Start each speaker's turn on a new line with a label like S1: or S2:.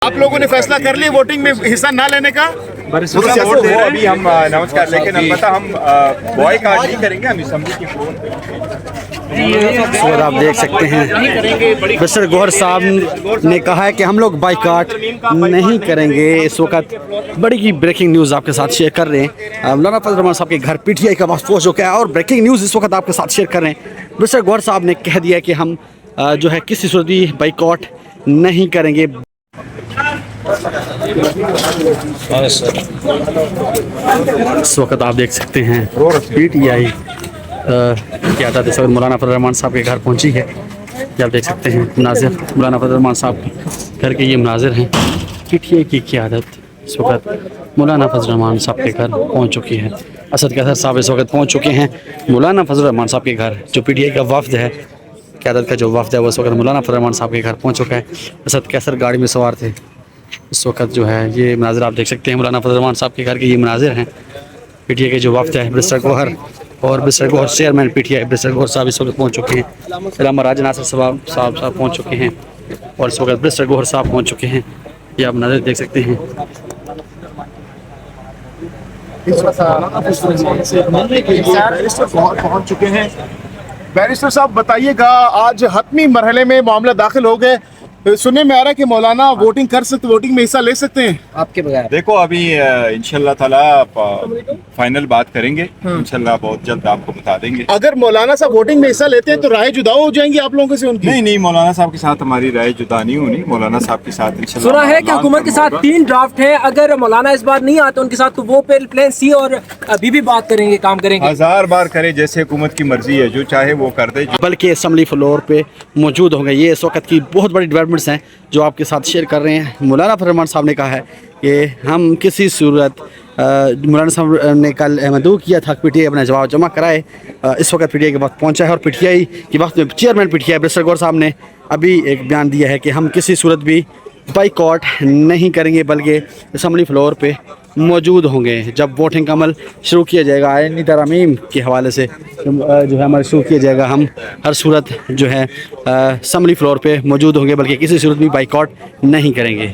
S1: आप लोगों ने फैसला कर लिया वोटिंग में हिस्सा ना लेने का?
S2: वोट दे रहे अभी हम नमस्कार, लेकिन हम पता हम बॉयकॉट नहीं करेंगे, हम असेंबली की
S3: और आप देख सकते हैं मिस्टर गौहर साहब ने कहा है कि हम लोग बाइकआउट नहीं करेंगे। इस वक्त बड़ी की ब्रेकिंग न्यूज़ आपके साथ शेयर कर रहे हैं। मौलाना फजल रहमान साहब के घर पीटीआई का वक्त पहुंच चुका है और ब्रेकिंग न्यूज़ इस वक्त आपके साथ शेयर कर रहे हैं। मिस्टर गौहर साहब ने कह दिया कि हम जो है किसी सूरत भी बाइकआउट नहीं करेंगे। इस वक्त आप देख सकते हैं पीटीआई की आदत इस वक्त मौलाना फजल रहमान साहब के घर पहुंची है। ये आप देख सकते हैं मनाजिर मौलाना फजल रहमान साहब के घर के ये मनाजिर हैं। पीटीआई की क़यादत इस वक्त मौलाना फजल रहमान साहब के घर पहुंच चुकी है। असद कैसर साहब इस वक्त पहुंच चुके हैं मौलाना फजल रहमान साहब के घर। जो पीटीआई का वफ्द है, क़यादत का जो वफ्द है, वो इस वक्त मौलाना फजल रहमान साहब के घर पहुँच चुका है। असद कैसर गाड़ी में सवार थे। इस वक्त जो है ये मनाजिर आप देख सकते हैं मौलाना फजल रहमान साहब के घर के ये मनाजिर हैं। पीटीआई के जो वफ्द है मिस्टर गौहर और mister Gauhar chairman PTI mister Gauhar साहब इस वक्त पहुंच चुके हैं। इलामा राजा नासिर साहब पहुंच चुके हैं और इस वक्त मिस्टर गौहर साहब पहुंच चुके हैं। ये आप मनाजिर देख सकते हैं।
S1: पहुंच चुके हैं। बैरिस्टर साहब बताइएगा, आज हतमी मरहले में मामला दाखिल हो गए। सुनने में आ रहा है कि मौलाना वोटिंग कर सकते, वोटिंग में हिस्सा ले सकते हैं आपके बगैर।
S2: देखो अभी इंशाल्लाह ताला फाइनल बात करेंगे, इंशाल्लाह बहुत जल्द आपको बता देंगे।
S1: अगर मौलाना साहब वोटिंग में हिस्सा लेते हैं तो राय जुदा हो जाएंगी आप लोगों से उनकी?
S2: नहीं, मौलाना साहब के साथ हमारी राय जुदा नहीं होनी। मौलाना साहब के साथ इंशाल्लाह
S4: सुना है कि हुकूमत के साथ 3 ड्राफ्ट है। अगर मौलाना इस बार नहीं आते उनके साथ तो वो प्लान सी और अभी भी बात करेंगे, काम करेंगे।
S2: 1000 बार करे, जैसे हुकूमत की मर्जी है, जो चाहे वो कर दे।
S3: बल्कि असम्बली फ्लोर पे मौजूद होंगे। ये इस वक्त की बहुत बड़ी डेवलपमेंट्स हैं जो आपके साथ शेयर कर रहे हैं। मौलाना फजल रहमान साहब ने कहा है कि हम किसी सूरत मौलाना साहब ने कल मदऊ किया था पीटीआई अपना जवाब जमा कराए। इस वक्त पीटीआई के वक्त पहुंचा है और पीटीआई के वक्त में चेयरमैन पीटीआई मिस्टर गौहर साहब ने अभी एक बयान दिया है कि हम किसी सूरत भी बाइकआउट नहीं करेंगे, बल्कि असम्बली फ्लोर पे मौजूद होंगे जब वोटिंग का अमल शुरू किया जाएगा। आईनी तरमीम के हवाले से जो है अमल शुरू किया जाएगा। हम हर सूरत जो है असम्बली फ्लोर पे मौजूद होंगे, बल्कि किसी सूरत भी बाइकआउट नहीं करेंगे।